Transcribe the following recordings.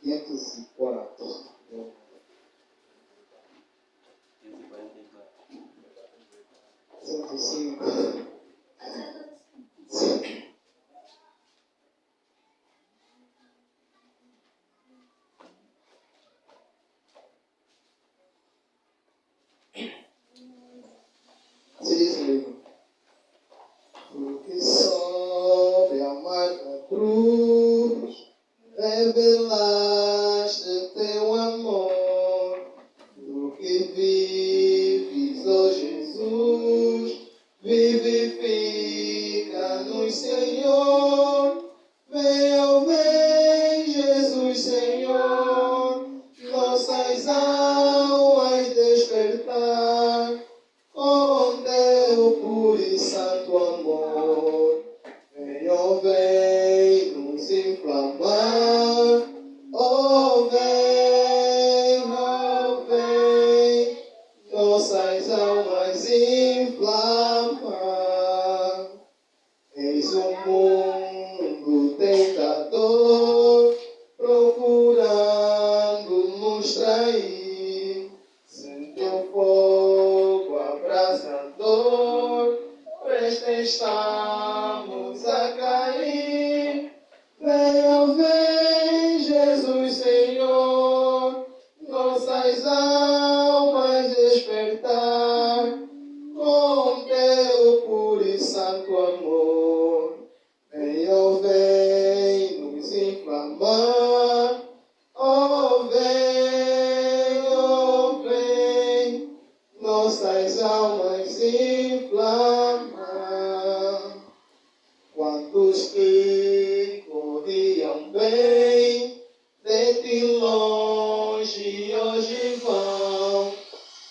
504. 105. Se diz o livro. Porque sobre a marca cruz revelaste teu amor. Do que vives, ó Jesus, vivifica-nos, Senhor. Vem, ó vem, Jesus, Senhor, nossas almas despertar com teu puro e santo amor. Vem, ó vem, nos inflamar. Ó vem, nossas almas inflamar. Eis um mundo tentador, procurando nos trair. Sem teu fogo abrasador, prestes estamos a cair. Vem, ó vem, Jesus, Senhor, nossas almas despertar com teu puro e santo amor. Vem, ó vem, nos inflamar. Ó vem, nossas almas inflamar. Quantos que corriam bem, de ti longe hoje vão,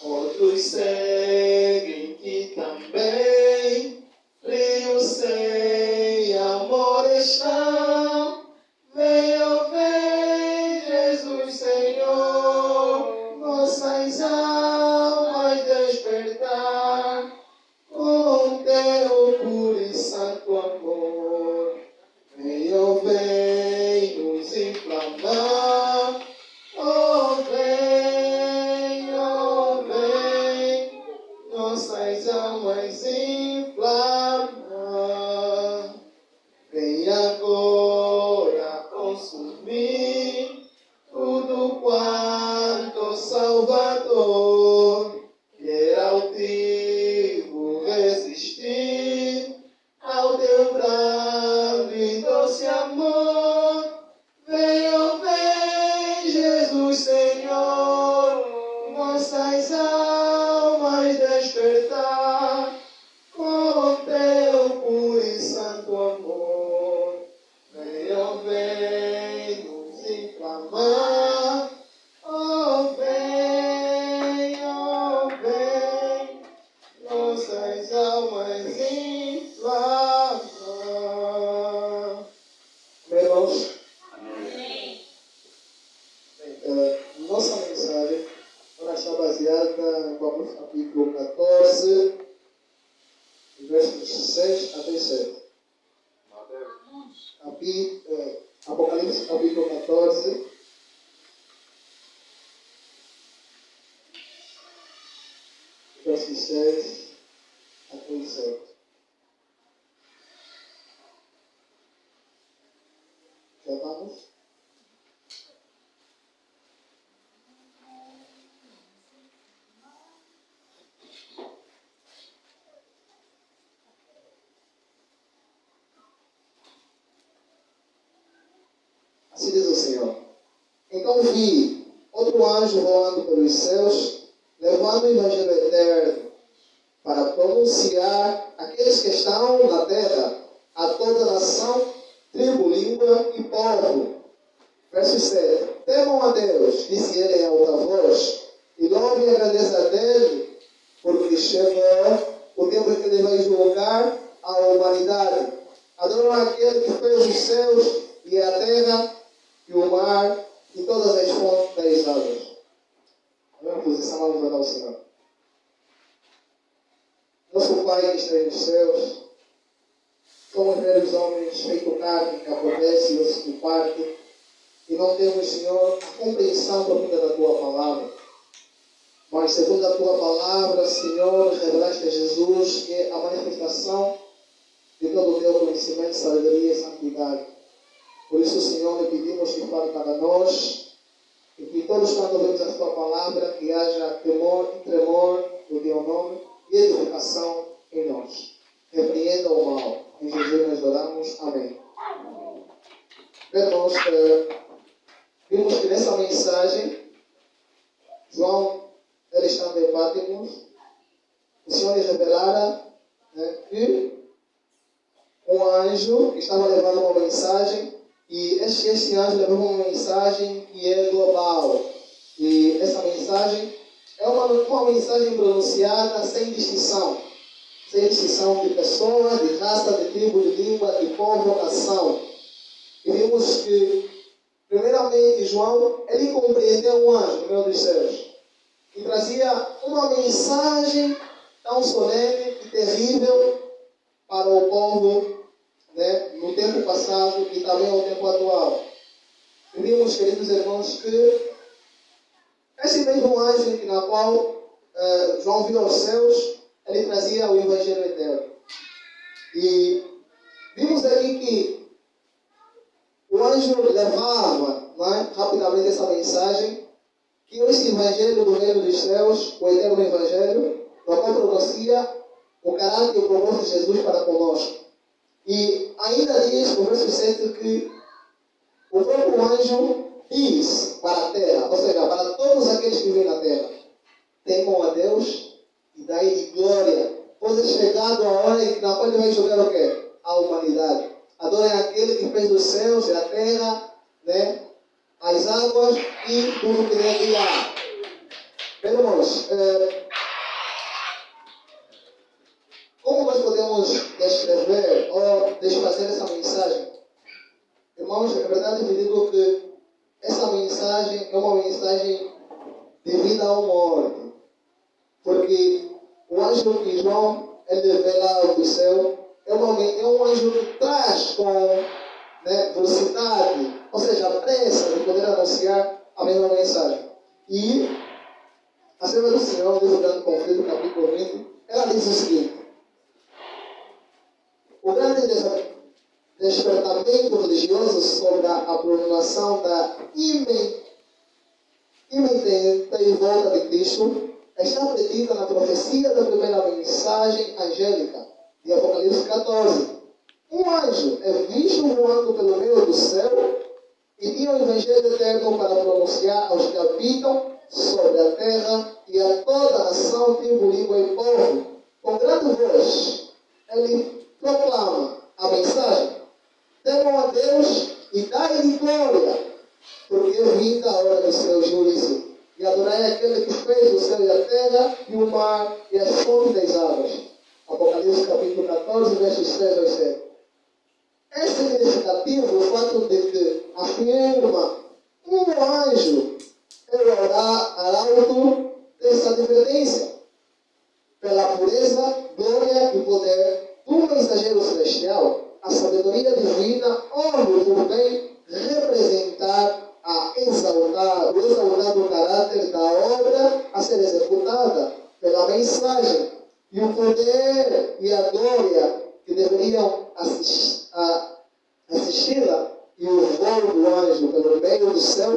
outros seguem-te também, frios sem amor estão. Vem, ó vem, Jesus, Senhor, nossas almas despertar com teu puro e santo amor. Vem, ó vem, nos inflamar. Ó vem, nossas almas inflamar. Vem agora consumir tudo quanto Salvador quer altivo resistir ao teu brando e doce amor. Vem, ó vem, Jesus, Senhor, nossas almas despertar com teu puro e santo amor. Vem, ó vem, nos inflamar. Ó vem, nossas almas inflamar. Amém, irmãos? Amém. Nossa mensagem ela está baseada em Apocalipse capítulo 14, versos 6 até 7. Apocalipse capítulo 14, versos 6 até 7. Já estamos? Assim diz o Senhor. Então vi outro anjo voando pelos céus, levando o evangelho eterno, para pronunciar aqueles que estão na terra, a toda nação, tribo, língua e povo. Verso 7. Temam a Deus, disse ele em alta voz, e louvem a grandeza dele, porque chegou o tempo em que ele vai julgar a humanidade. Adoram aquele que fez os céus e a terra e o mar e todas as fontes das águas. Vamos posição, vamos adorar o Senhor. Nosso Pai que está nos céus, somos velhos homens feito carne, que apodrece e se parte, e não temos, Senhor, a compreensão profunda da Tua palavra. Mas, segundo a Tua palavra, Senhor, revelaste a Jesus, que é a manifestação de todo o Teu conhecimento, sabedoria e santidade. Por isso, Senhor, lhe pedimos que fale para nós, e que todos, quando ouvimos a Tua palavra, que haja temor e tremor do Teu nome e edificação em nós. Repreenda o mal. Em Jesus nós oramos. Amém. Irmãos, vimos que nessa mensagem, João, ele estando em Patmos, o Senhor lhe revelara que um anjo estava levando uma mensagem, e este anjo levou uma mensagem que é global. E essa mensagem é uma mensagem pronunciada sem distinção de pessoa, de raça, de tribo, de língua, de povo, nação. E vimos que, primeiramente, João, ele compreendeu um anjo no meio dos céus, e trazia uma mensagem tão solene e terrível para o povo, no tempo passado e também no tempo atual. E vimos, queridos irmãos, que esse mesmo anjo na qual João viu aos céus, ele trazia o Evangelho eterno. E vimos aqui que o anjo levava rapidamente essa mensagem, que esse Evangelho do reino dos céus, o eterno Evangelho, no qual pronuncia o caráter e o propósito de Jesus para conosco. E ainda diz no verso 7 que o próprio anjo diz para a terra, ou seja, para todos aqueles que vivem na terra: temam a Deus e dai-lhe glória, pois é chegado a hora na qual ele vai julgar o quê? A humanidade. Adorem aquele que fez os céus e a terra, as águas e tudo que nele há. Irmãos, como nós podemos descrever ou desfazer essa mensagem? Irmãos, na verdade eu digo que essa mensagem é uma mensagem de vida ou morte. Porque o anjo que João ele vê lá do céu é um anjo que traz com velocidade, ou seja, a pressa de poder anunciar a mesma mensagem. E a serva do Senhor, desde o grande conflito, capítulo 20, ela diz o seguinte: o grande despertamento religioso sobre a proclamação da iminente volta de Cristo está predita na profecia da primeira mensagem angélica de Apocalipse 14. Um anjo é visto voando pelo meio do céu e tinha o Evangelho eterno para pronunciar aos que habitam sobre a terra e a toda a nação, tribo, língua e povo. Com grande voz, ele proclama a mensagem: temam a Deus e dai-lhe glória, porque é vinda a hora do seu juízo. E adorai aquele que fez o céu e a terra, e o mar, e as fontes das águas. Apocalipse capítulo 14, versos 3 ao 7. É significativo o fato de que afirma um anjo é o arauto dessa advertência, pela pureza, glória e poder do mensageiro celestial. A sabedoria divina ouve por bem representar o exaltado caráter da obra a ser executada pela mensagem, e o poder e a glória que deveriam assisti-la, e o voo do anjo pelo meio do céu,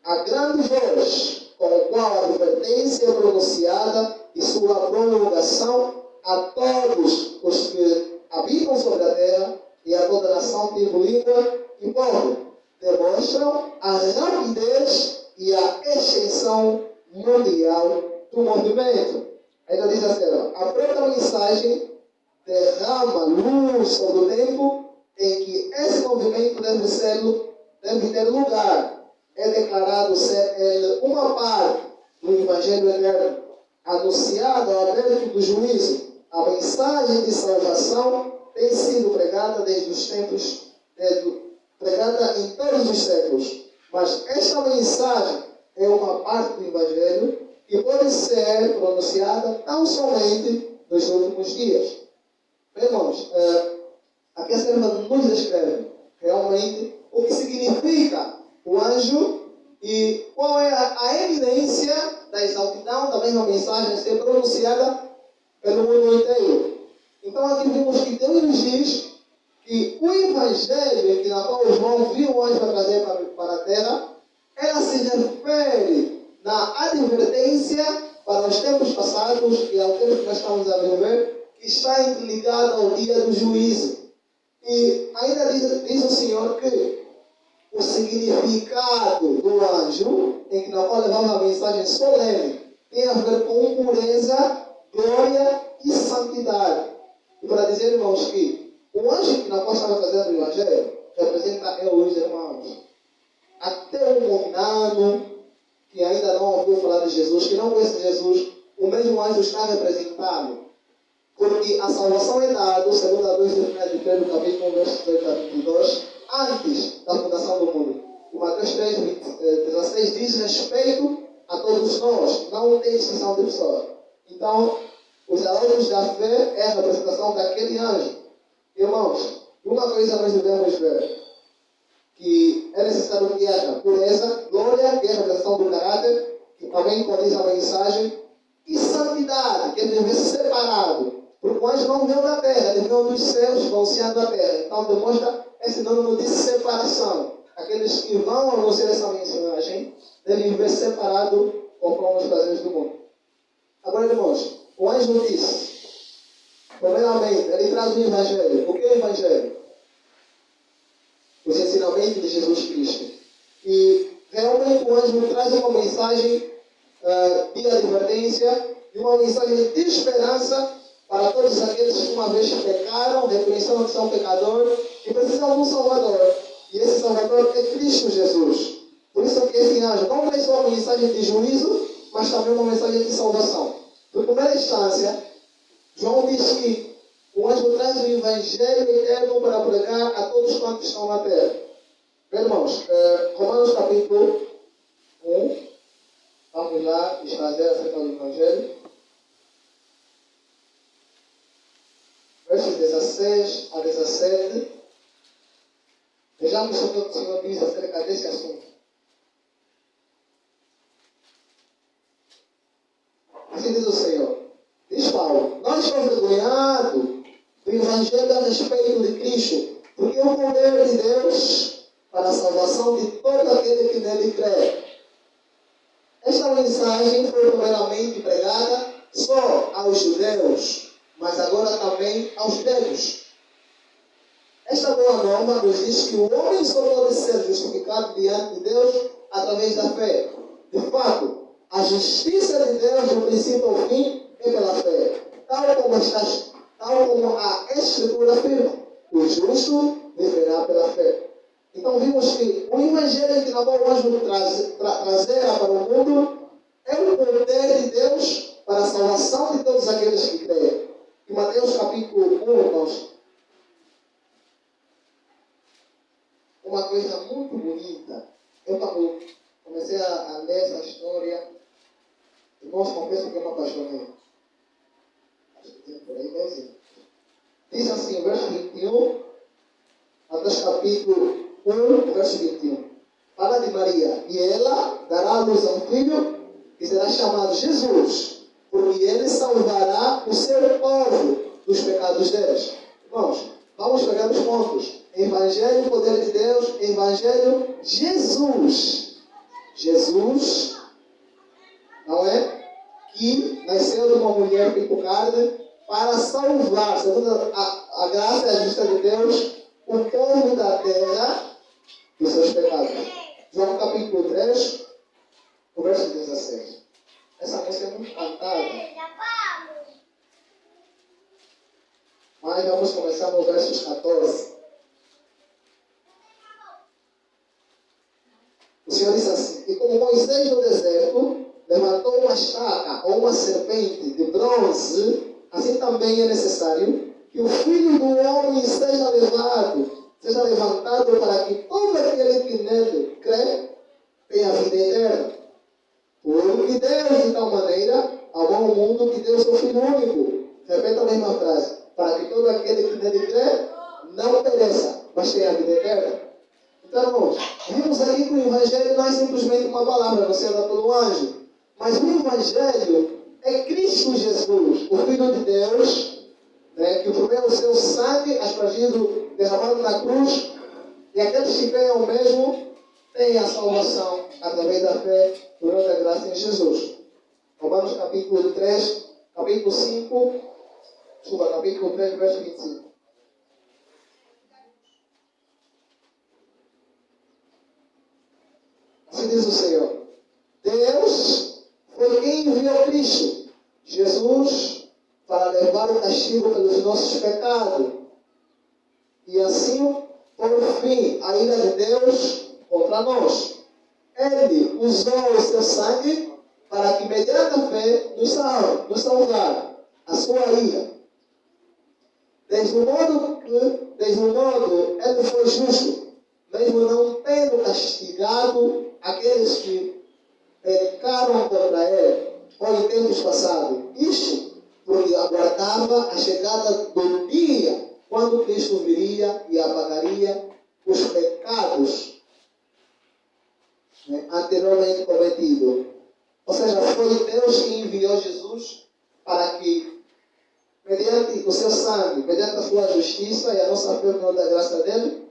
a grande voz com a qual a advertência é pronunciada e sua promulgação a todos os que habitam sobre a terra e a toda a nação, tribo, língua e povo, demonstram a rapidez e a extensão mundial do movimento. Ainda diz assim: a própria mensagem derrama luz sobre o tempo em que esse movimento deve ter lugar. É declarado ser ele uma parte do Evangelho eterno, anunciado ao aberto do juízo. A mensagem de salvação tem sido pregada desde os tempos, pregada em todos os séculos. Mas esta mensagem é uma parte do Evangelho que pode ser pronunciada tão somente nos últimos dias. Bem, irmãos, aqui Aqui a serva nos descreve realmente o que significa o anjo e qual é a eminência da exaltidão da mesma mensagem ser pronunciada pelo mundo inteiro. Então aqui vimos que Deus nos diz que o evangelho na qual João viu o anjo trazer para a terra, ela se refere na advertência para os tempos passados e ao tempo que nós estamos a viver, que está interligado ao dia do juízo. E ainda diz o Senhor que o significado do anjo, na qual levava a mensagem solene, tem a ver com pureza, glória e santidade. E para dizer, irmãos, que o anjo que na qual estava trazendo o Evangelho representa eu e os irmãos. Até o mundano que ainda não ouviu falar de Jesus, que não conhece Jesus, o mesmo anjo está representado. Porque a salvação é dada, segundo a luz de Pedro, capítulo 1, verso 18 a 22, antes da fundação do mundo. O Mateus 3, 16 diz respeito a todos nós, não tem distinção de pessoa. Então, os alunos da fé é a representação daquele anjo. Irmãos, uma coisa nós devemos ver, que é necessário que haja pureza, glória, que é a representação do caráter, que também condiz a mensagem, e santidade, que deve ser separado. Porque o anjo não veio da terra, ele veio dos céus, balseando da terra. Então demonstra esse sinônimo de separação. Aqueles que vão anunciar essa mensagem devem viver separados conforme os prazeres do mundo. Agora, irmãos, o anjo disse, primeiramente, ele traz o Evangelho. O que é o Evangelho? Os ensinamentos de Jesus Cristo. E realmente o anjo traz uma mensagem de advertência e uma mensagem de esperança para todos aqueles que uma vez pecaram, reconheceram que são pecadores e precisam de um Salvador. E esse Salvador é Cristo Jesus. Por isso que esse anjo não é só uma mensagem de juízo, mas também uma mensagem de salvação. Por primeira instância, João diz que o anjo traz o Evangelho eterno para pregar a todos quantos estão na terra. Irmãos, Romanos capítulo 1, vamos lá trazer acerca do Evangelho. Versos 16 a 17. Vejamos o que o Senhor diz acerca desse assunto. Assim diz o Senhor. Diz Paulo, não estou envergonhado do Evangelho a respeito de Cristo, porque é o poder de Deus para a salvação de todo aquele que nele crê. Esta mensagem foi primeiramente pregada só aos judeus, mas agora também aos gregos. Esta boa nova nos diz que o homem só pode ser justificado diante de Deus através da fé. De fato, a justiça de Deus, do princípio ao fim, é pela fé. Tal como a Escritura afirma, o justo viverá pela fé. Então vimos que o Evangelho que o anjo trazerá para o mundo é o poder de Deus para a salvação de todos aqueles que creem. Em Mateus capítulo 1, irmãos, uma coisa muito bonita. Eu quando comecei a ler essa história, irmãos, confesso que eu me apaixonei. Acho que tem por aí 10 anos. Diz assim, verso 21, Mateus capítulo 1, verso 21. Fala de Maria, e ela dará à luz a um filho que será chamado Jesus, porque ele salvará o seu povo dos pecados deles. Irmãos, vamos pegar os pontos. Evangelho, poder de Deus, Evangelho, Jesus. Jesus, não é? Que nasceu de uma mulher feita carne para salvar, segundo a graça e a justiça de Deus, o povo da terra dos seus pecados. João capítulo 3, o verso 16. Essa música é muito cantada. Mas vamos começar no verso 14. O Senhor diz assim: e como Moisés no deserto levantou uma estaca ou uma serpente de bronze, assim também é necessário que o Filho do Homem seja levantado para que todo aquele que nele crê tenha vida eterna. Porque Deus, de tal maneira, amou o mundo que deu seu Filho único. Repeta a mesma frase. Para que todo aquele que nele crê não pereça, mas tenha a vida eterna. Então, irmãos, vimos aqui que o Evangelho não é simplesmente uma palavra anunciada pelo anjo, mas o Evangelho é Cristo Jesus, o Filho de Deus, né, que por meio do seu sangue aspergido, derramado na cruz, e aqueles que creem ao mesmo têm a salvação através da fé por meio da graça em Jesus. Romanos capítulo 3, capítulo 5, capítulo 3, verso 25. Assim diz o Senhor: Deus foi quem enviou Cristo, Jesus, para levar o castigo pelos nossos pecados e assim pôr fim à ira de Deus contra nós. Ele usou o seu sangue para que, mediante a fé, nos salvar a sua ira. Desde o modo ele foi justo, mesmo não tendo castigado aqueles que pecaram contra ele, ou em tempos passados. Isto porque aguardava a chegada do dia quando Cristo viria e apagaria os pecados, né, anteriormente cometidos. Ou seja, foi Deus que enviou Jesus para que, mediante o seu sangue, mediante a sua justiça e a nossa fé por da graça dele,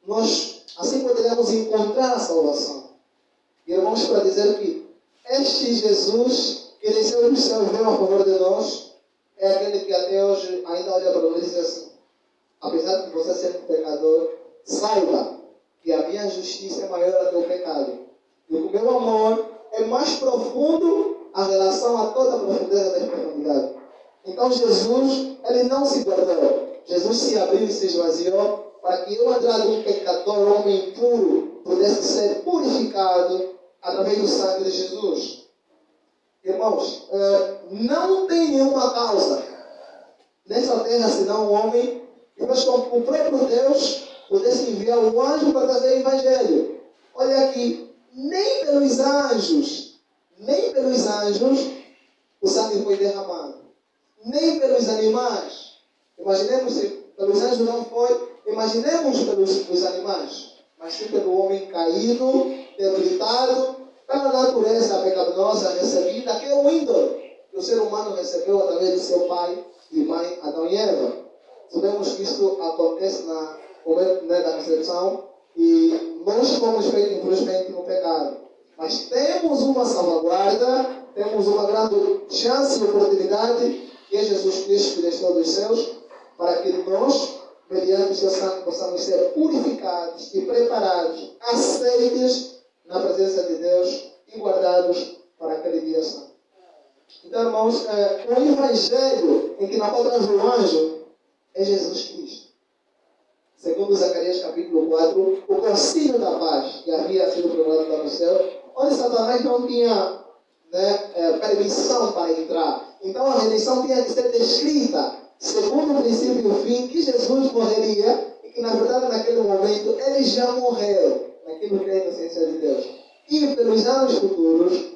nós assim poderemos encontrar a salvação. E irmãos, para dizer que este Jesus que desceu do céu e veio a favor de nós, é aquele que até hoje ainda olha para nós e diz assim: apesar de você ser um pecador, saiba que a minha justiça é maior do que o pecado. E o meu amor é mais profundo em relação a toda a profundeza das profundidades. Então Jesus, ele não se guardou. Jesus se abriu e se esvaziou para que eu, Andrade, um pecador, homem impuro, pudesse ser purificado através do sangue de Jesus. Irmãos, não tem nenhuma causa nessa terra senão o homem que faz com que o próprio Deus pudesse enviar um anjo para trazer o Evangelho. Olha aqui, nem pelos anjos, o sangue foi derramado. Nem pelos animais. Imaginemos se pelos anjos não foi, imaginemos pelos animais, mas sim pelo homem caído, debilitado, pela natureza pecaminosa recebida, que é o ídolo que o ser humano recebeu através de seu pai e mãe, Adão e Eva. Sabemos que isso acontece no momento da concepção e nós fomos feitos, infelizmente, no pecado. Mas temos uma salvaguarda, temos uma grande chance e oportunidade, que é Jesus Cristo que desceu dos céus, para que nós, mediante o seu sangue, possamos ser purificados e preparados, aceitos na presença de Deus e guardados para aquele dia santo. Então, irmãos, o Evangelho em que na qual traz o anjo é Jesus Cristo. Segundo Zacarias capítulo 4, o concílio da paz que havia sido preparado lá no céu, onde Satanás não tinha permissão para entrar. Então a redenção tinha que ser descrita segundo o princípio e o fim, que Jesus morreria e que na verdade naquele momento ele já morreu naquilo que é a inocência de Deus. E pelos anos futuros,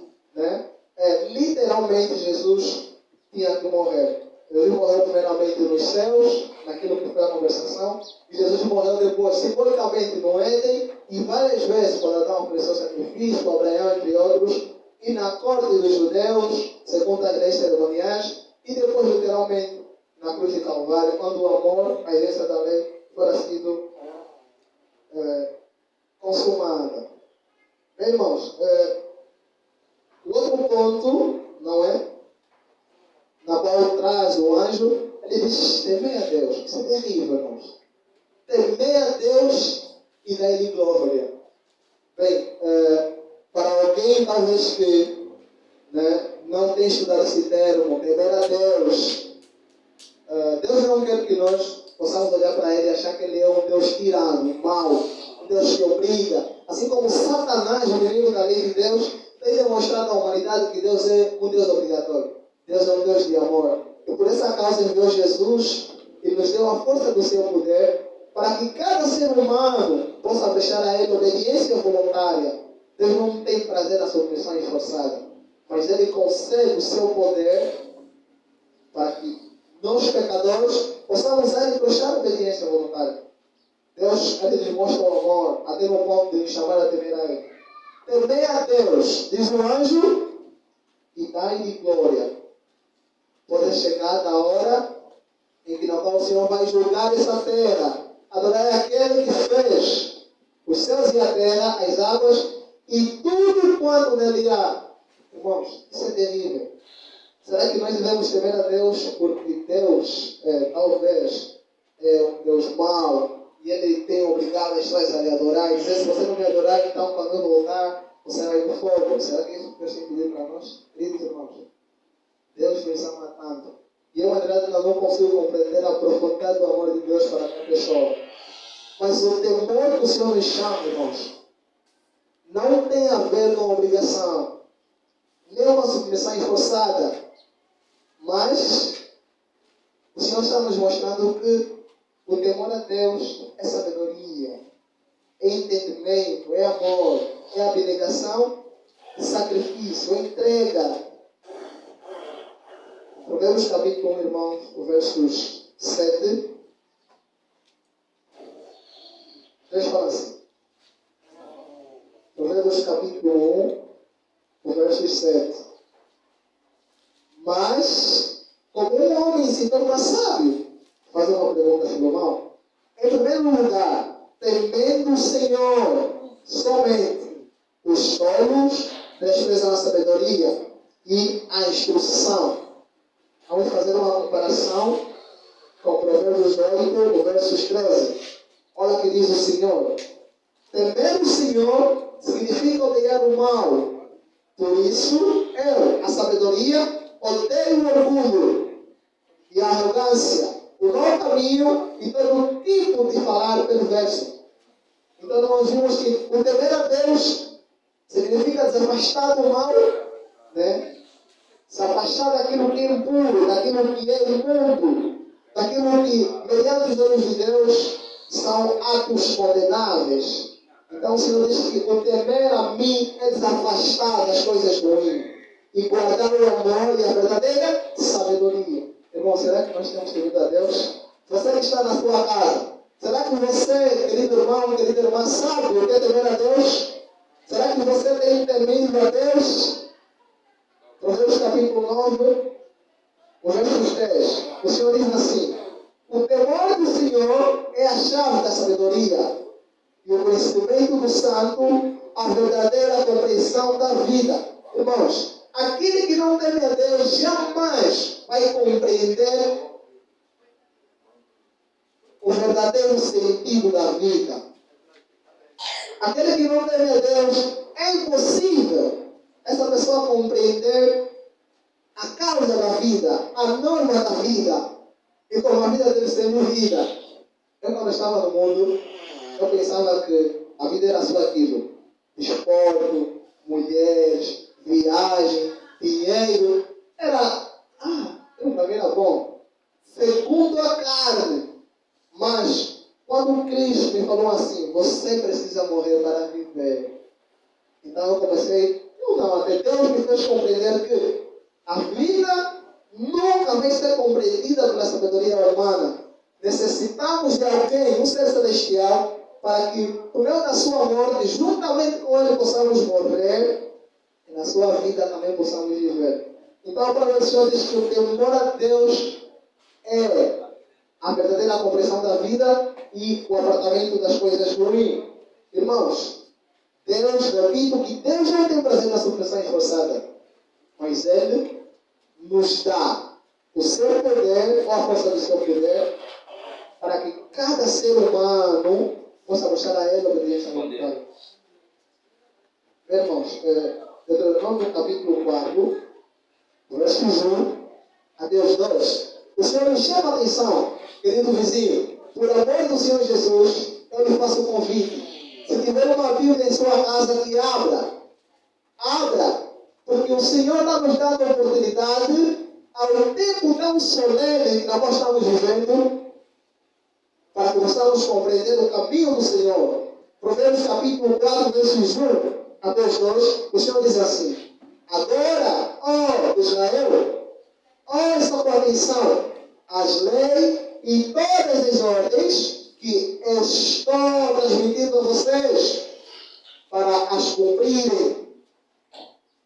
literalmente Jesus tinha que morrer. Jesus morreu primeiramente nos céus, naquilo que foi a conversação, e Jesus morreu depois, simbolicamente, no Éden, e várias vezes, quando Adão ofereceu sacrifício, Abraão, entre outros, e na corte dos judeus, segundo as leis cerimoniais, e depois, literalmente, na cruz de Calvário, quando o amor, a essência da lei, fora sido consumada. Bem, irmãos, o outro ponto, não é? Na qual traz o anjo, ele diz: temei a Deus. Isso é terrível, irmãos. Temei a Deus e dai-lhe glória. Bem, para alguém talvez que não tenha estudado esse termo, temer a Deus, Deus não quer que nós possamos olhar para ele e achar que ele é um Deus tirano, mau, um Deus que obriga. Assim como Satanás, o inimigo da lei de Deus, tem demonstrado à humanidade que Deus é um Deus obrigatório. Deus é um Deus de amor. E por essa causa enviou Jesus e nos deu a força do seu poder para que cada ser humano possa prestar a ele obediência voluntária. Deus não tem prazer na submissão forçada, mas ele concede o seu poder para que nós, pecadores, possamos a ele prestar obediência voluntária. Deus, ele nos mostra o amor, até no ponto de nos chamar a temer a Ele. Temer a Deus, diz o anjo, e dai-lhe glória. Pode chegar a hora em que na qual o Senhor vai julgar essa terra. Adorar aquele que fez os céus e a terra, as águas e tudo quanto nele há. Irmãos, isso é terrível. Será que nós devemos temer a Deus porque Deus, talvez, é um Deus mau e Ele tem obrigado as pessoas a lhe adorar e dizer, se você não me adorar, então quando eu voltar, você vai no fogo? Será que isso Deus tem pedido para nós? Queridos irmãos, Deus nos ama tanto. E eu, na verdade, não consigo compreender a profundidade do amor de Deus para a minha pessoa. Mas o temor que o Senhor nos chama, irmãos, não tem a ver com obrigação, nem uma submissão forçada. Mas o Senhor está nos mostrando que o temor a Deus é sabedoria, é entendimento, é amor, é abnegação, é sacrifício, é entrega. Provérbios capítulo 1, irmãos, o versos 7. 3 fala assim. Provérbios capítulo 1, o versos 7. Mas, como um homem se torna sábio, faz uma pergunta a Salomão. Em primeiro lugar, temendo o Senhor, somente os tolos desprezam a sabedoria e a instrução. Vamos fazer uma comparação com Provérbios 8, o versos 13. Olha o que diz o Senhor. Temer o Senhor significa odiar o mal. Por isso, eu, a sabedoria, odeio o orgulho e a arrogância, o mau caminho e todo tipo de falar perverso. Então nós vimos que o temer a Deus significa se afastar do mal, né? Se afastar daquilo que é impuro, daquilo que é imundo, daquilo que, mediante os olhos de Deus, são atos condenáveis. Então o Senhor diz que o temer a mim é desafastar das coisas ruins e guardar o amor e a verdadeira sabedoria. Irmão, será que nós temos temido a Deus? Você que está na sua casa, será que você, querido irmão, querida irmã, sabe o que é temer a Deus? Será que você tem temido a Deus? Provérbios capítulo 9, o verso 10. O Senhor diz assim: o temor do Senhor é a chave da sabedoria, e o conhecimento do santo, a verdadeira compreensão da vida. Irmãos, aquele que não teme a Deus jamais vai compreender o verdadeiro sentido da vida. Aquele que não teme a Deus, é impossível essa pessoa compreender a causa da vida, a norma da vida e como a vida deve ser vivida. Eu, quando estava no mundo, eu pensava que a vida era só aquilo: desporto, mulheres, viagem, dinheiro. Para mim era bom, segundo a carne. Mas quando Cristo me falou assim: você precisa morrer para viver, então eu comecei, até Deus me fez compreender que a vida nunca vai ser compreendida pela sabedoria humana. Necessitamos de alguém, um ser celestial, para que, por meio da sua morte, juntamente com ele, possamos morrer e na sua vida também possamos viver. Então a palavra do Senhor diz que o temor a Deus é a verdadeira compreensão da vida e o apartamento das coisas ruins. Irmãos, Deus, repito, que Deus não tem prazer na supressão forçada, mas Ele nos dá o seu poder, ou a força do seu poder, para que cada ser humano possa buscar a Ele obediência voluntária. Irmãos, Deuteronômio capítulo 4, versos 1 a 2. O Senhor nos chama a atenção, querido vizinho, por amor do Senhor Jesus, eu lhe faço o convite. Se tiver uma Bíblia em sua casa, que abra, porque o Senhor está nos dando a oportunidade, ao tempo tão solene que nós estamos vivendo, para que possamos compreender o caminho do Senhor. Provérbios capítulo 4, versos 1 a 2, o Senhor diz assim: agora, ó Israel, ouça com atenção as leis e todas as ordens que estou transmitindo a vocês para as cumprirem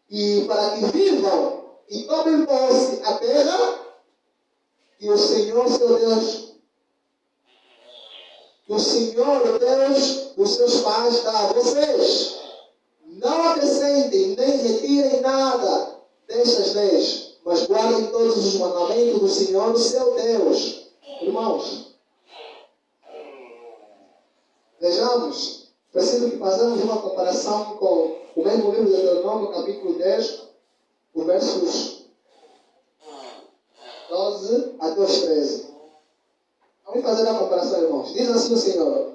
e para que vivam e tomem posse a terra que o Senhor, seu Deus, que o Senhor, o Deus dos seus pais, dá a vocês. Não acrescentem nem retirem nada destas leis, mas guardem todos os mandamentos do Senhor, o seu Deus. Irmãos, vejamos, preciso que façamos uma comparação com o mesmo livro de Deuteronômio, capítulo 10, os versos 12 até os 13. Vamos fazer a comparação, irmãos. Diz assim o Senhor: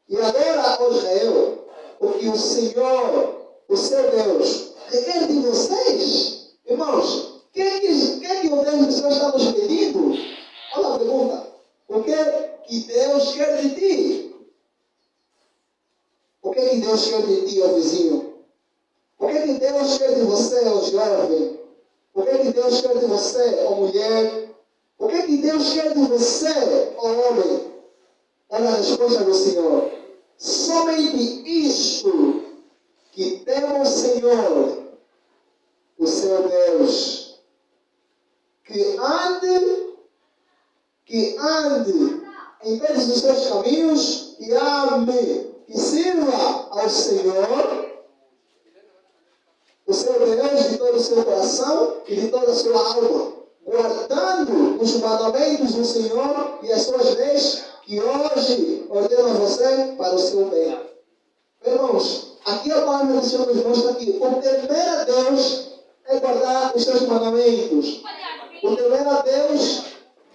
e agora, ó Israel, o que o Senhor, o seu Deus, requer de vocês, irmãos, o que é que o Deus do Senhor está nos pedindo? Olha a pergunta: o que é que Deus quer de ti? O que é que Deus quer de ti, ó vizinho? O que é que Deus quer de você, ó jovem? O que é que Deus quer de você, ó mulher? O que é que Deus quer de você, ó homem? Olha a resposta do Senhor: somente isto, que tema o Senhor, o seu Deus, que ande em todos os seus caminhos e ame, que sirva ao Senhor, o seu Deus, de todo o seu coração e de toda a sua alma, guardando os mandamentos do Senhor e as suas leis que hoje ordeno a você para o seu bem. Irmãos, aqui a palavra do Senhor nos mostra que o temer a Deus é guardar os seus mandamentos. O temer a Deus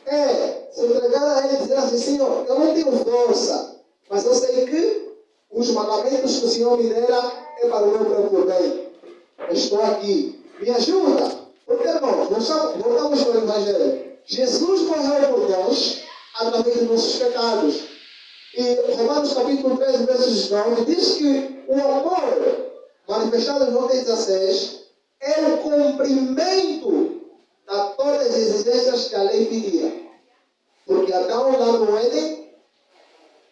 é se entregar a Ele e dizer assim: Senhor, eu não tenho força, mas eu sei que os mandamentos que o Senhor me dera é para o meu próprio bem. Estou aqui, me ajuda. Porque, irmãos, voltamos para o Evangelho. Jesus morreu por nós através dos nossos pecados. E Romanos capítulo 13, versos 9, diz que o amor manifestado em João 16 é o cumprimento de todas as exigências que a lei pedia. Porque Adão, lá no Éden,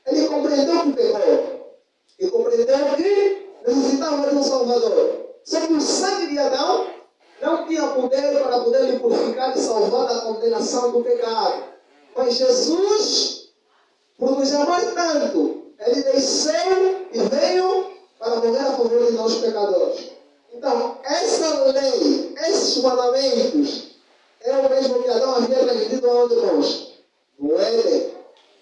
ele compreendeu que pecou. E compreendeu que necessitava de um Salvador. Só que o sangue de Adão não tinha poder para poder lhe purificar e salvar da condenação do pecado. Mas Jesus, por nos amar tanto, Ele desceu e veio para morrer a favor de nós pecadores. Então, essa lei, esses mandamentos, é o mesmo que Adão havia transmitido aonde nós? No Éden.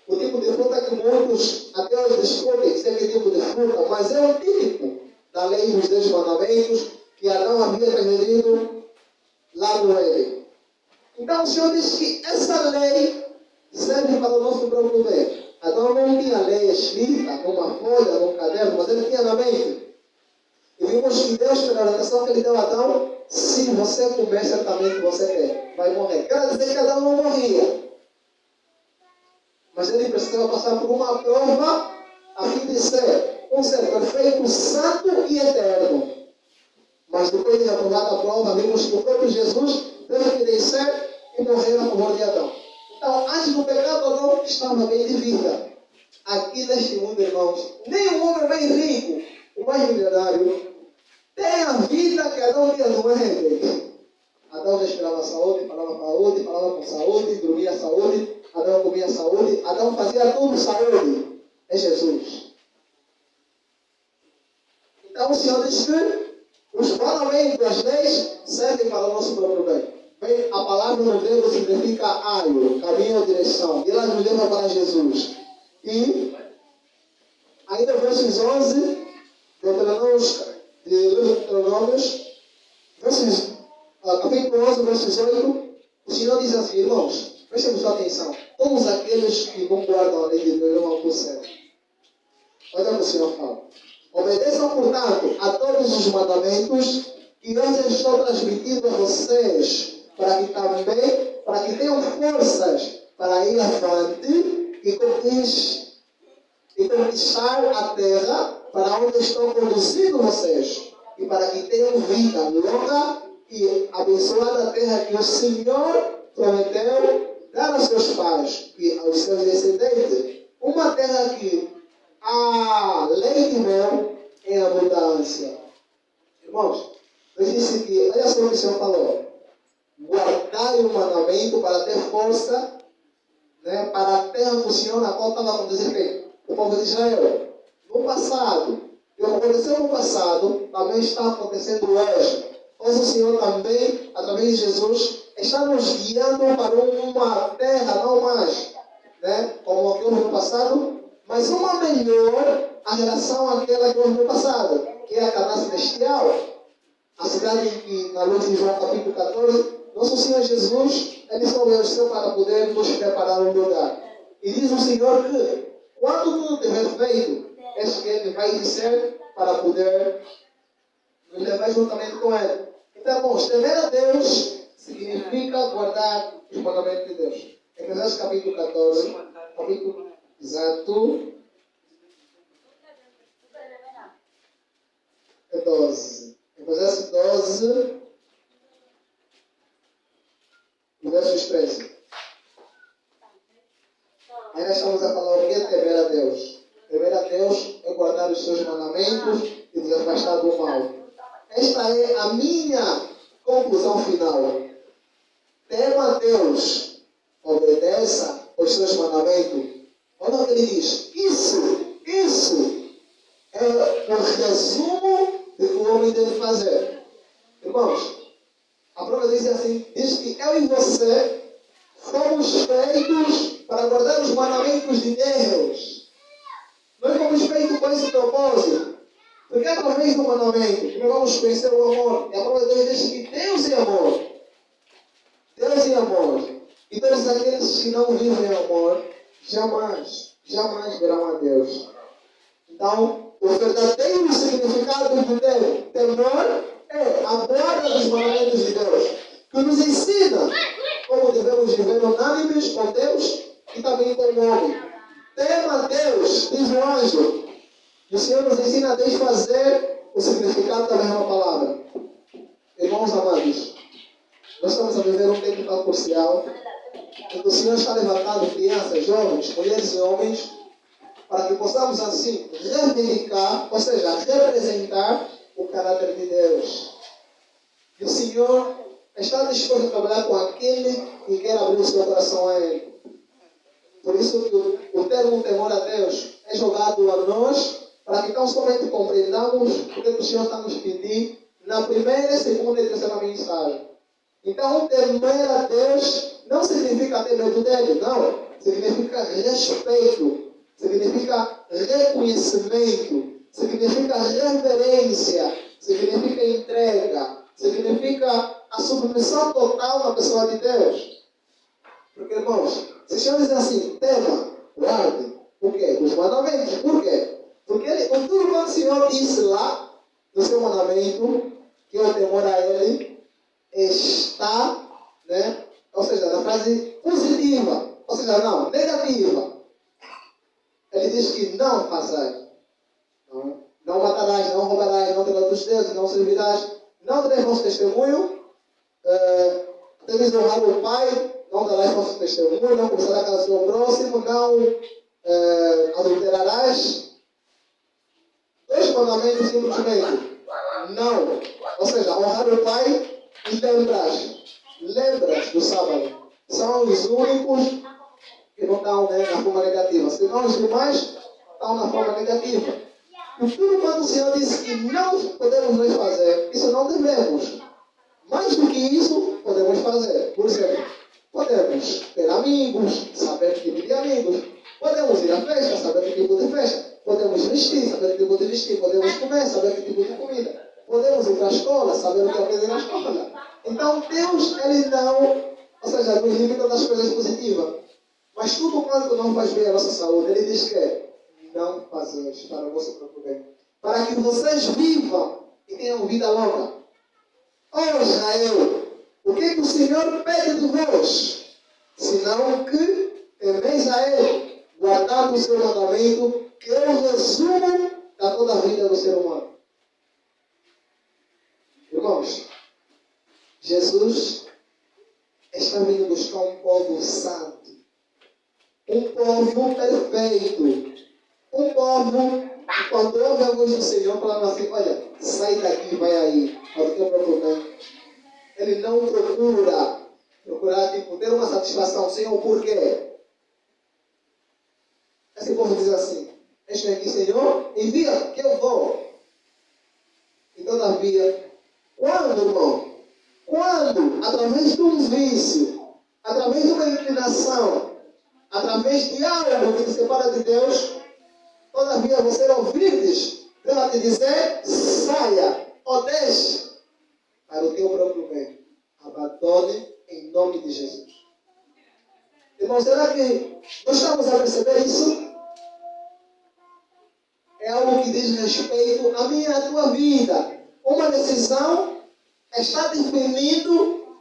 O tipo de fruta que muitos até hoje discutem, sei que tipo de fruta, mas é o típico da lei dos 10 mandamentos que Adão havia transmitido lá no Éden. Então o Senhor diz que essa lei serve para o nosso próprio bem. Adão não tinha lei escrita numa folha, num caderno, mas ele tinha na mente. E vimos que Deus, pela orientação que Ele deu a Adão, se você comer, certamente você vai morrer. Quer dizer que Adão não morria. Mas ele precisava passar por uma prova a fim de ser um ser perfeito, santo e eterno. Mas depois de aprovada a prova, vimos que o próprio Jesus teve que descer e morrer a favor de Adão. Então, antes do pecado, Adão estava bem de vida. Aqui neste mundo, irmãos, nem um homem bem rico, o mais milionário, tem a vida que Adão tinha no Éden. Adão respirava saúde, falava com saúde, dormia saúde, Adão comia saúde, Adão fazia tudo saúde. É Jesus. Então o Senhor diz que os mandamentos, as leis, servem para o nosso próprio bem. Bem, a palavra no grego significa aio, caminho ou direção. E ela nos leva para Jesus. E ainda versos 11, Deuteronômios, capítulo 11, versos 8, o Senhor diz assim: irmãos, prestem sua atenção. Todos aqueles que não guardam a lei de Deus não vão para o céu. Olha o que o Senhor fala. Obedeçam, portanto, a todos os mandamentos que hoje estou transmitindo a vocês, para que tenham forças para ir avante e conquistar a terra para onde estou conduzindo vocês, e para que tenham vida longa e abençoada terra que o Senhor prometeu dar aos seus pais e aos seus descendentes. Uma terra que a lei de mel é abundância. Irmãos, Deus disse que, olha só o que o Senhor falou. Guardai o mandamento para ter força, né, para a terra que o Senhor na qual estava acontecendo o povo de Israel. No passado, e o que aconteceu no passado, também está acontecendo hoje. Mas o Senhor também, através de Jesus, está nos guiando para uma terra, não mais, né, como a que houve no passado, mas uma melhor a relação àquela que houve no passado, que é a Canaã celestial. A cidade que, na luz de João capítulo 14, nosso Senhor Jesus, Ele só venceu para poder nos preparar um lugar. E diz o Senhor que, quando tudo tiver feito, é que Ele vai descer para poder nos levar juntamente com Ele. Então, irmãos, temer a Deus significa guardar os mandamentos de Deus. Eclesiastes capítulo 14, capítulo exato, é 12. Eclesiastes 12, versos 13. Aí nós estamos a falar o que é temer a Deus. Temer a Deus é guardar os seus mandamentos e nos afastar do mal. Esta é a minha conclusão final. Tema a Deus, obedeça os seus mandamentos. Olha o que ele diz. Isso é o resumo do que o homem deve fazer. Irmãos, a prova diz assim, diz que eu e você fomos feitos para guardar os mandamentos de Deus. Nós fomos feitos com esse propósito. Porque através do mandamento que nós vamos conhecer o amor. E a prova de Deus diz que Deus é amor. Deus é amor. E todos aqueles que não vivem amor, jamais verão a Deus. Então, o verdadeiro significado de temor é a guarda dos mandamentos de Deus, que nos ensina como devemos viver unânimes com Deus e também com o homem. Tema a Deus, diz o anjo. E o Senhor nos ensina a desfazer o significado da mesma palavra. Irmãos amados, nós estamos a viver um tempo tão crucial em que o Senhor está levantando crianças, jovens, mulheres e homens para que possamos assim reivindicar, ou seja, representar o caráter de Deus. E o Senhor está disposto a trabalhar com aquele que quer abrir o seu coração a Ele. Por isso que o termo temor a Deus é jogado a nós para que tão somente compreendamos o que o Senhor está nos pedindo na primeira, segunda e terceira mensagem. Então, temer a Deus não significa ter medo dele, não. Significa respeito, significa reconhecimento, significa reverência, significa entrega, significa a submissão total na pessoa de Deus. Porque, irmãos, se o Senhor diz assim, tema, guarde, por quê? Os mandamentos, por quê? Porque tudo quanto o Senhor disse lá, no seu mandamento, que o temor a Ele está, né? Ou seja, na frase positiva, ou seja, não, negativa. Ele diz que não fazai. Não matarás, não roubarás, não terás outros deuses, não servirás, não darás falso testemunho, deves honrar o pai, não darás falso testemunho, não cobiçarás a casa do seu próximo, não adulterarás. Dois mandamentos simplesmente. Não. Ou seja, honrar o pai e lembras do sábado. São os únicos que não estão, né, na forma negativa. Senão os demais estão na forma negativa. E tudo quanto o Senhor disse que não podemos nós fazer, isso não devemos. Mais do que isso, podemos fazer. Por exemplo, podemos ter amigos, saber que tipo de amigos. Podemos ir à festa, saber que tipo de festa. Podemos vestir, saber que tipo de vestir. Podemos comer, saber que tipo de comida. Podemos ir para a escola, saber o que aprender na escola. Então, Deus, Ele não, ou seja, nos limita das coisas positivas. Mas tudo quanto não faz bem à nossa saúde, Ele diz que não fazeis para o vosso próprio bem. Para que vocês vivam e tenham vida longa. Ó Israel, o que o Senhor pede de vós? Senão que temeis a Ele, guardando o seu mandamento, que é o resumo da toda a vida do ser humano. Irmãos, Jesus está vindo buscar um povo santo. um povo perfeito. Um povo que quando ouve a voz do Senhor falando assim, olha, sai daqui, vai aí, ao teu próprio bem. Ele não procurar tipo, ter uma satisfação, Senhor, por quê? Esse povo diz assim, eis-me aqui, Senhor, envia que eu vou. E todavia, irmão, quando, através de um vício, através de uma inclinação, através de algo que te separa de Deus, todavia você ouvirdes, Deus vai te dizer, saia ou deixe para o teu próprio bem. Abandone em nome de Jesus. Irmão, será que nós estamos a perceber isso? É algo que diz respeito à minha e à tua vida. Uma decisão está definindo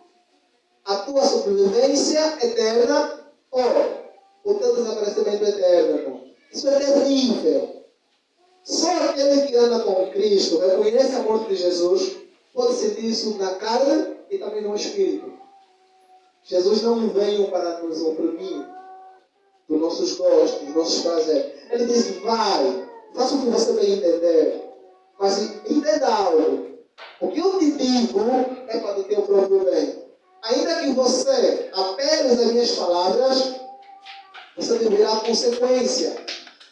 a tua sobrevivência eterna ou o teu desaparecimento eterno, irmão. Isso é terrível. Só aquele que anda com Cristo, reconhece a morte de Jesus, pode sentir isso na carne e também no espírito. Jesus não veio para nos oprimir dos nossos gostos, dos nossos prazeres. Ele diz, vai, faça o que você bem entender. Mas entenda algo. O que eu te digo é para o teu próprio bem. Ainda que você apeles as minhas palavras, você deverá consequência.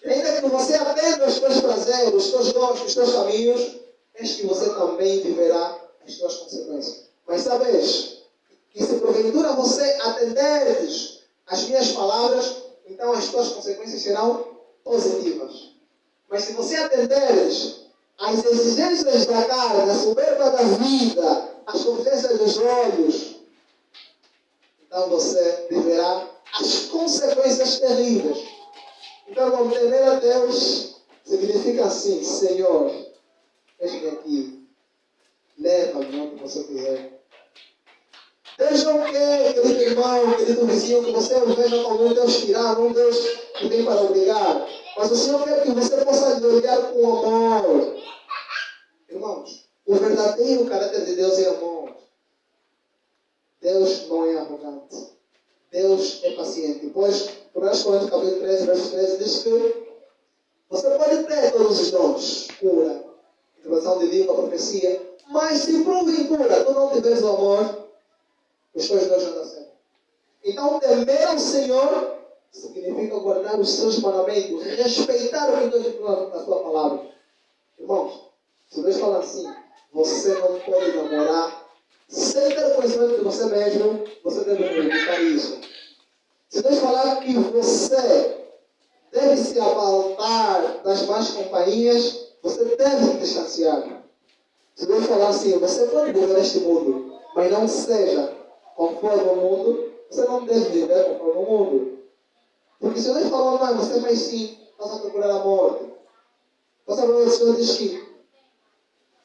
E ainda que você atenda aos teus prazeres, os teus gostos, os teus caminhos, eis que você também viverá as tuas consequências. Mas sabes que se porventura você atenderes às minhas palavras, então as tuas consequências serão positivas. Mas se você atenderes às exigências da carne, à soberba da vida, às confianças dos olhos, então você viverá as consequências terríveis. Então, temer a Deus significa assim, Senhor, eis-me aqui, leva-me onde você quiser. Deus não quer, querido irmão, querido vizinho, que você o veja como um Deus tirano, um Deus que vem para obrigar. Mas o Senhor quer que você possa lhe olhar com amor. Irmãos, o verdadeiro caráter de Deus é amor. Deus não é arrogante. Deus é paciente. Pois, 1 Coríntios capítulo 13, verso 13, diz que você pode ter todos os dons, cura, interpretação de língua, profecia, mas se porventura tu não tiveres o amor, os teus dons não dão certo. Então, temer ao Senhor significa guardar os seus mandamentos, respeitar o que Deus diz na sua palavra. Irmãos, se Deus fala assim, você não pode namorar sem ter conhecimento de você mesmo, você deve verificar isso. Se Deus falar que você deve se apartar das más companhias, você deve se distanciar. Se Deus falar assim, você pode viver neste mundo, mas não seja conforme o mundo, você não deve viver conforme o mundo. Porque se Deus falar, não, você vai sim, passa a procurar a morte. Você vai ver, o Senhor diz que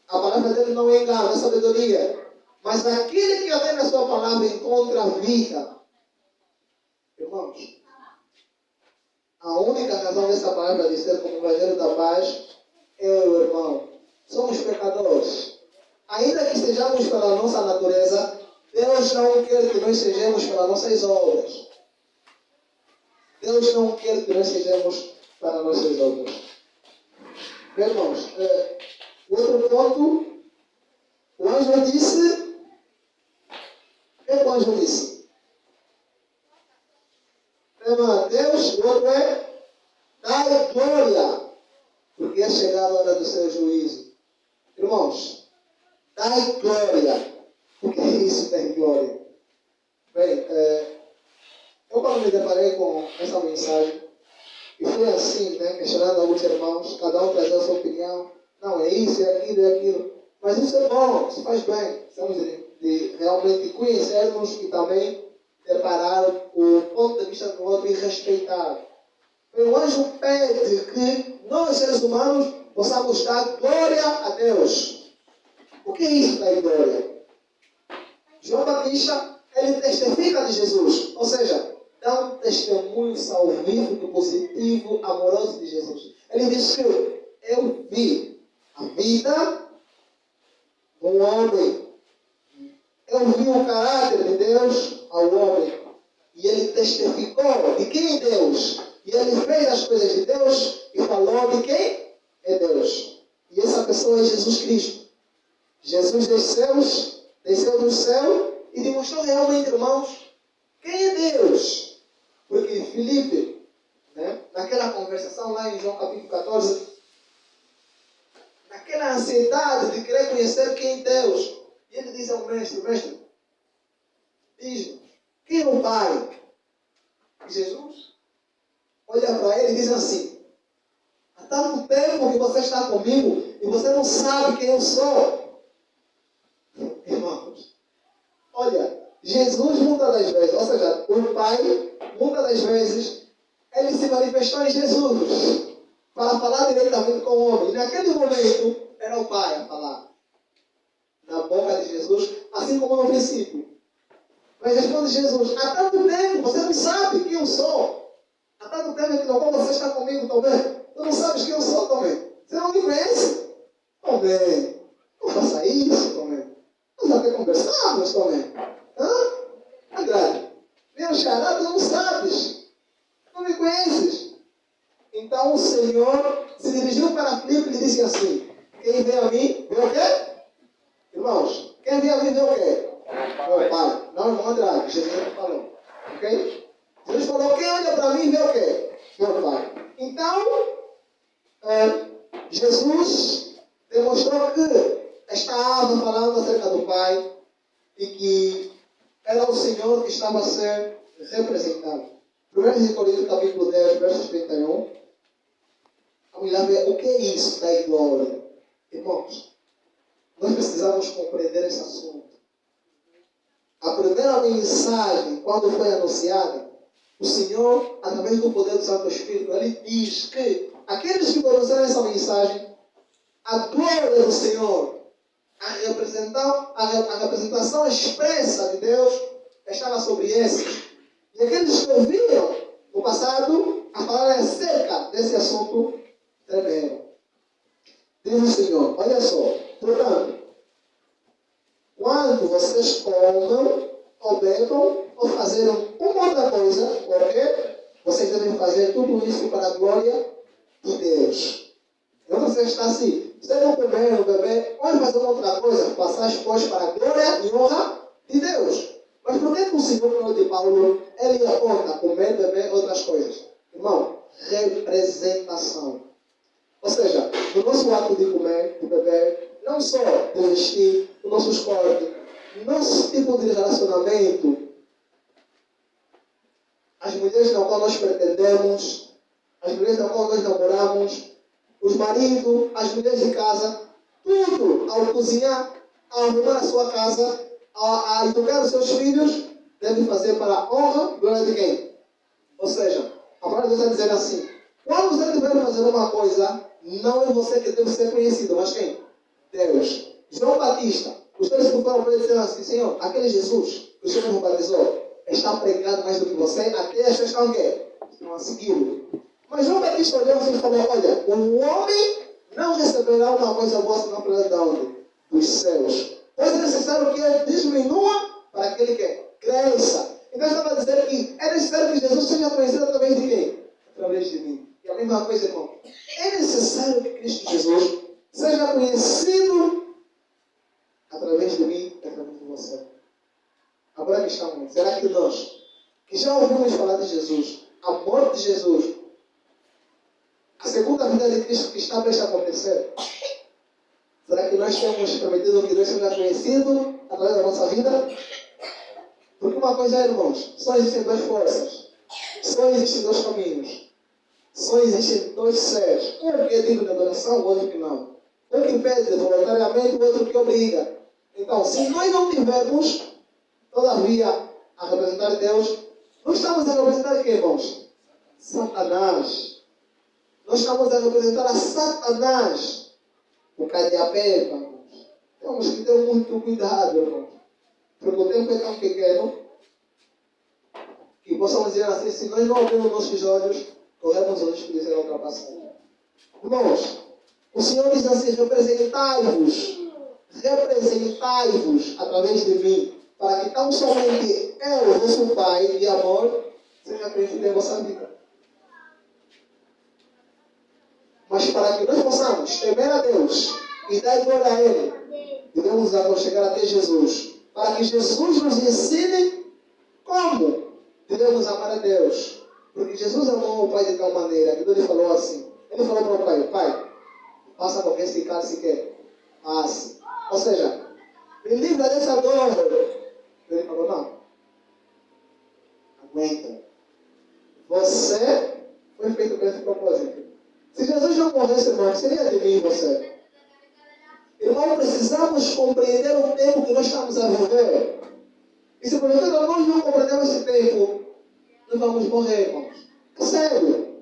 a palavra dele não é engano, é sabedoria. Mas aquele que atende a sua palavra encontra a vida. Irmãos, a única razão dessa palavra de ser como o Evangelho da Paz é o irmão. Somos pecadores. Ainda que sejamos pela nossa natureza, Deus não quer que nós sejamos pelas nossas obras. Deus não quer que nós sejamos para nossas obras. Bem, irmãos, outro ponto, o anjo disse, o que o anjo disse? Tema a Deus, o outro é, dai glória, porque é chegada a hora do seu juízo. Irmãos, dai glória. O que é isso, dar glória? Bem, eu quando me deparei com essa mensagem, e foi assim, né, questionando alguns irmãos, cada um trazendo a sua opinião. Não, é isso, é aquilo, é aquilo. Mas isso é bom, isso faz bem. Estamos de realmente conhecermos e também preparar o ponto de vista do outro e respeitar. O anjo pede que nós, seres humanos, possamos dar glória a Deus. O que é isso da glória? João Batista, ele testifica de Jesus. Ou seja, dá um testemunho salvífico, positivo, amoroso de Jesus. Ele diz que eu vi a vida do homem. Eu vi o caráter de Deus ao homem. E ele testificou de quem é Deus. E ele fez as coisas de Deus e falou de quem é Deus. E essa pessoa é Jesus Cristo. Jesus desceu do céu e demonstrou realmente, irmãos, quem é Deus. Porque Filipe, né, naquela conversação lá em João capítulo 14, naquela ansiedade de querer conhecer quem é Deus, e ele diz ao mestre, diz-nos, quem é o Pai? E Jesus olha para ele e diz assim, há tanto tempo que você está comigo e você não sabe quem eu sou. Irmãos, olha, Jesus muitas das vezes, ou seja, o Pai, muitas das vezes, ele se manifestou em Jesus para falar diretamente com o homem. E naquele momento, era o Pai a falar na boca de Jesus, assim como no princípio. Mas responde Jesus, há tanto tempo, você não sabe quem eu sou. Há tanto tempo que não você está comigo também. Tu não sabes quem eu sou também. Você não me conhece também. Não faça isso também. Nós até conversamos também. André, meu xará, tu não sabes. Não me conheces. Então o Senhor se dirigiu para Filipe e lhe disse assim, quem vê a mim, vê o quê? Irmãos, quem vê a mim, vê o quê? Meu Pai. Não, irmão André, Jesus falou. Ok? Jesus falou, quem olha para mim, vê o quê? Meu Pai. Então, Jesus demonstrou que estava falando acerca do Pai e que era o Senhor que estava a ser representado. 1 Coríntios capítulo 10, versos 31. Vamos lá ver o que é isso da glória. Irmãos, nós precisamos compreender esse assunto. A primeira mensagem, quando foi anunciada, o Senhor, através do poder do Santo Espírito, ele diz que aqueles que conheceram essa mensagem, a glória do Senhor, a representação expressa de Deus estava sobre esses. E aqueles que ouviram no passado a falar acerca desse assunto tremeram. Diz o Senhor, olha só, portanto, quando vocês comam, ou bebam, ou fazerem uma outra coisa, ok? Vocês devem fazer tudo isso para a glória de Deus. Então você está assim, você não comer, não beber, pode fazer uma outra coisa, passar as coisas para a glória e honra de Deus. Mas por que o Senhor de Paulo, ele aponta comer, beber, outras coisas? Irmão, representação. Ou seja, no nosso ato de comer, de beber, não só de vestir, o nosso esporte, nosso tipo de relacionamento, as mulheres na qual nós pretendemos, as mulheres na qual nós namoramos, os maridos, as mulheres de casa, tudo ao cozinhar, ao arrumar a sua casa, a educar os seus filhos, deve fazer para a honra e glória de quem? Ou seja, a palavra de Deus está dizendo assim, quando você tiver fazer uma coisa, não é você que deve ser conhecido, mas quem? Deus. João Batista, os três que foram para ele dizer assim, Senhor, aquele Jesus que o Senhor nos batizou, está pregando mais do que você, até as pessoas estão o quê? Estão a segui-lo. Mas João Batista olhou assim e falou, olha, o homem não receberá uma coisa boa senão pela de onde? Dos céus. Pois é necessário que ele diminua para que ele cresça. Então estava a dizer que é necessário que Jesus seja conhecido através de quem? Através de mim. E a mesma coisa, irmão. É necessário que Cristo Jesus seja conhecido através de mim e através de você. Agora a questão é, será que nós, que já ouvimos falar de Jesus, a morte de Jesus, a segunda vida de Cristo que está prestes a acontecer, será que nós temos permitido que Deus seja conhecido através da nossa vida? Porque uma coisa é, irmãos, só existem duas forças, só existem dois caminhos, só existem dois seres, um que é digno de adoração, o outro que não. Um que pede voluntariamente, o outro que obriga. Então, se nós não tivermos, todavia, a representar Deus, nós estamos a representar quem, irmãos? Satanás. Nós estamos a representar a Satanás. O Cadiapé, irmãos. Temos que ter muito cuidado, irmãos. Porque o tempo é tão pequeno que possamos dizer assim, se nós não abrirmos nossos olhos, corremos o risco de ser ultrapassados. Irmãos, o Senhor diz assim, representai-vos através de mim, para que tão somente eu, vosso Pai de amor, seja conhecido em vossa vida. Mas para que nós possamos temer a Deus e dar glória a Ele, devemos nos aconchegar até Jesus, para que Jesus nos ensine como devemos amar a Deus. Porque Jesus amou o Pai de tal maneira que Deus falou assim. Ele falou para o Pai: Pai, passa com esse cálice que passe. Ou seja, me livra dessa dor. Ele falou: não, aguenta. Você foi feito para esse propósito. Se Jesus não morresse, irmão, seria de mim e você. Irmão, precisamos compreender o tempo que nós estamos a viver. E se porventura nós não compreendemos esse tempo, nós vamos morrer, irmãos. É sério.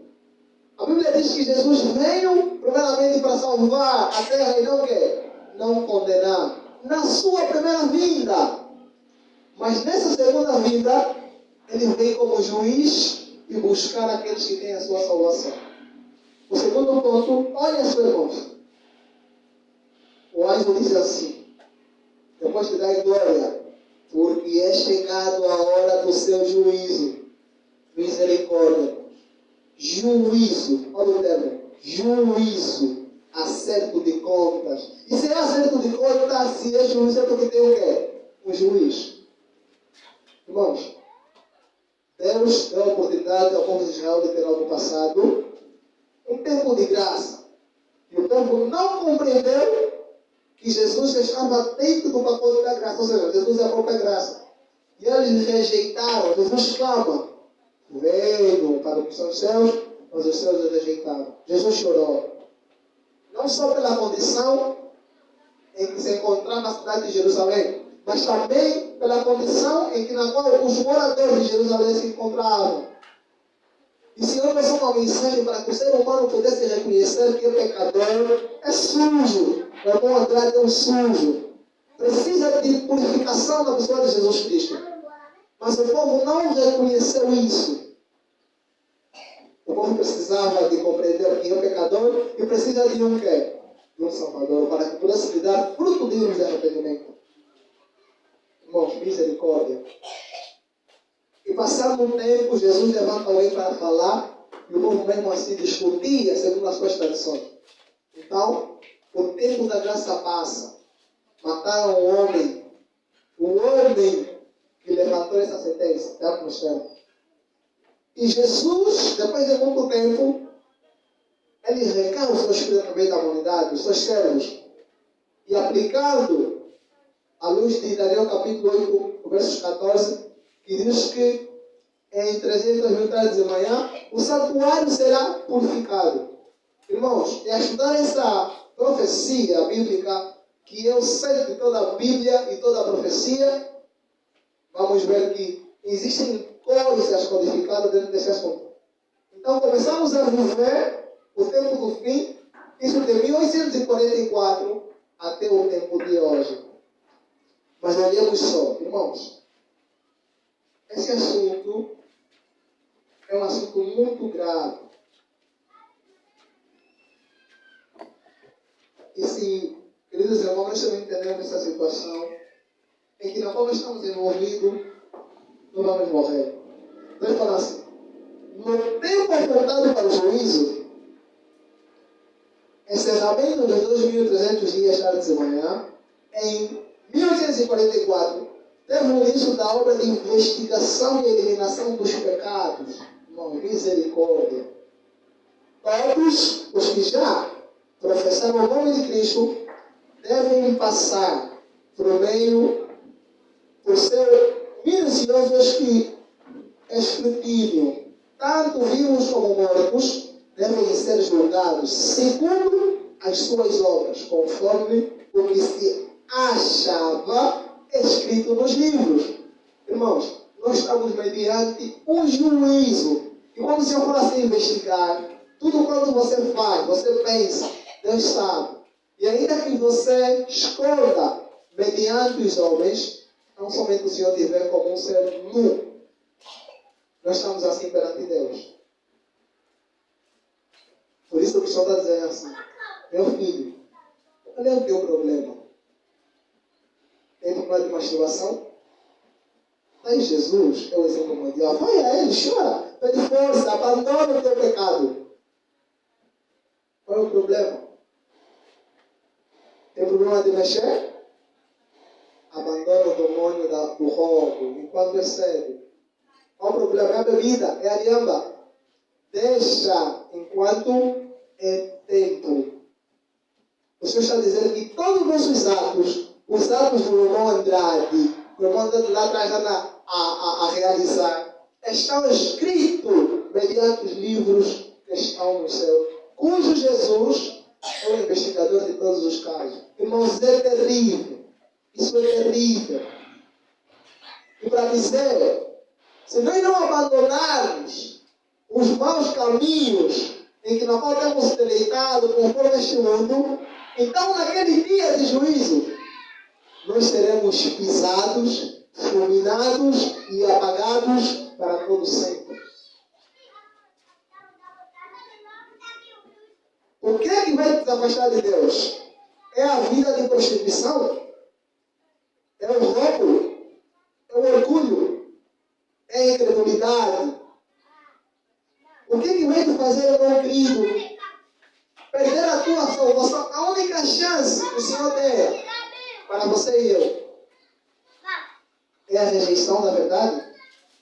A Bíblia diz que Jesus veio primeiramente para salvar a terra e não quer, não condenar. Na sua primeira vinda. Mas nessa segunda vinda, ele vem como juiz e buscar aqueles que têm a sua salvação. O segundo ponto, olha só, irmãos. O anjo diz assim, depois de dar glória, porque é chegado a hora do seu juízo. Misericórdia. Juízo, olha o termo, juízo, acerto de contas. E se é acerto de contas, se é juízo, é porque tem o quê? Um juiz. Irmãos, Deus deu a oportunidade ao povo de Israel de ter algo passado, um tempo de graça. E o povo não compreendeu que Jesus estava dentro do pacote da graça. Ou seja, Jesus é a própria graça. E eles rejeitaram. Jesus clama: veio para o que são os céus, mas os céus o rejeitaram. Jesus chorou. Não só pela condição em que se encontrava na cidade de Jerusalém, mas também pela condição em que na qual os moradores de Jerusalém se encontravam. E se eu passou uma mensagem para que o ser humano pudesse reconhecer que é pecador, é sujo. O irmão Andrade é um sujo. Precisa de purificação na pessoa de Jesus Cristo. Mas o povo não reconheceu isso. O povo precisava de compreender que é pecador e precisa de um quê? De um Salvador, para que pudesse lhe dar fruto digno de arrependimento. Irmãos, misericórdia. E passado um tempo, Jesus levanta alguém para falar e o povo mesmo assim discutia segundo as suas tradições. Então, o tempo da graça passa. Mataram o homem que levantou essa sentença, está no céu. E Jesus, depois de muito tempo, ele recai o seu espírito no meio da humanidade, os seus servos, e aplicando à luz de Daniel capítulo 8, versos 14, que diz que em 300 mil tardes de manhã o santuário será purificado. Irmãos, é estudar essa profecia bíblica, que é o centro de toda a Bíblia e toda a profecia, vamos ver que existem coisas codificadas dentro desse assunto. Então começamos a viver o tempo do fim, isso de 1844 até o tempo de hoje. Mas olhemos só, irmãos, esse assunto é um assunto muito grave. E se, queridos irmãos, nós não entendemos essa situação, em que na qual nós estamos envolvidos, não vamos morrer. Deus fala assim, no tempo apontado para o juízo, encerramento dos 2.300 dias tarde de manhã, em 1844, teve o início da obra de investigação e eliminação dos pecados. Irmão, misericórdia. Todos os que já professaram o nome de Cristo devem passar por seu minucioso escrutínio. Tanto vivos como mortos devem ser julgados segundo as suas obras, conforme o que se achava escrito nos livros. Irmãos, nós estamos mediante um juízo. E quando o Senhor for assim investigar, tudo quanto você faz, você pensa, Deus sabe. E ainda que você esconda mediante os homens, não somente o Senhor te vê como um ser nu. Nós estamos assim perante Deus. Por isso que o Senhor está dizendo assim, meu filho, qual é o teu problema? Tem problema de masturbação? Mas Jesus é o exemplo mundial. Vai a Ele, chora, pede força, abandona o teu pecado. Qual é o problema? Tem problema de mexer? Abandona o demônio do roubo enquanto é cedo. Qual o problema? É a bebida, é a liamba. Deixa enquanto é tempo. O Senhor está dizendo que todos os nossos atos, os atos do irmão Andrade, o irmão Andrade lá atrás anda a realizar, estão escritos mediante os livros que estão no céu, cujo Jesus é o investigador de todos os casos. Irmãos, é terrível. Isso é terrível. E para dizer, se nós não abandonarmos os maus caminhos em que nós temos deleitado conforme este mundo, então naquele dia de juízo, nós seremos pisados, fulminados e apagados para todo sempre. O que é que vai nos afastar de Deus? É a vida de prostituição? É o roubo? É o orgulho? É a incredulidade? O que é que vai te fazer, meu querido, perder a tua salvação? A única chance que o Senhor tem para você e eu é a rejeição da verdade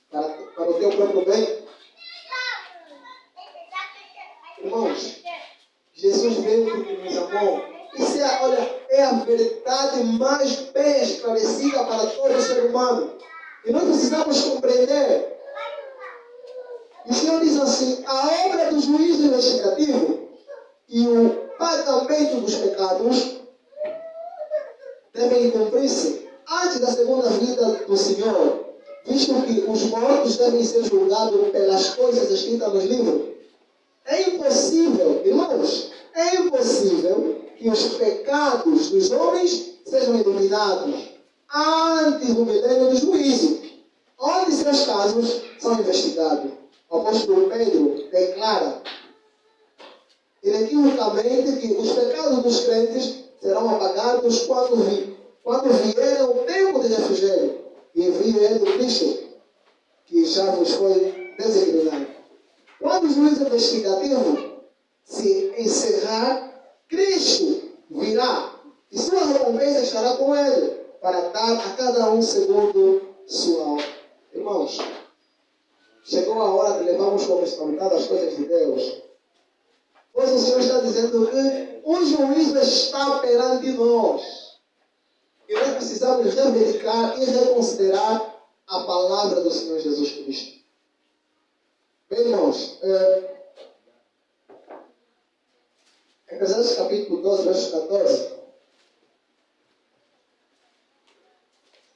para o teu próprio bem. Irmãos, Jesus veio porque nos amou. Isso é a verdade mais bem esclarecida para todo ser humano. E nós precisamos compreender. E o Senhor diz assim: a obra do juízo investigativo e o pagamento dos pecados devem cumprir-se antes da segunda vinda do Senhor, visto que os mortos devem ser julgados pelas coisas escritas nos livros. É impossível, irmãos, é impossível que os pecados dos homens sejam eliminados antes do milênio do juízo, onde seus casos são investigados. O apóstolo Pedro declara inequivocamente que os pecados dos crentes serão apagados quando vier o tempo de refrigério e vier o Cristo, que já vos foi designado. Quando o juízo investigativo se encerrar, Cristo virá e sua recompensa estará com ele para dar a cada um segundo sua obra. Irmãos, chegou a hora de levarmos como responsabilidade as coisas de Deus. Pois o Senhor está dizendo que o juízo está perante nós. E nós precisamos reivindicar e reconsiderar a palavra do Senhor Jesus Cristo. Bem, irmãos, Eclesiastes capítulo 12, verso 14.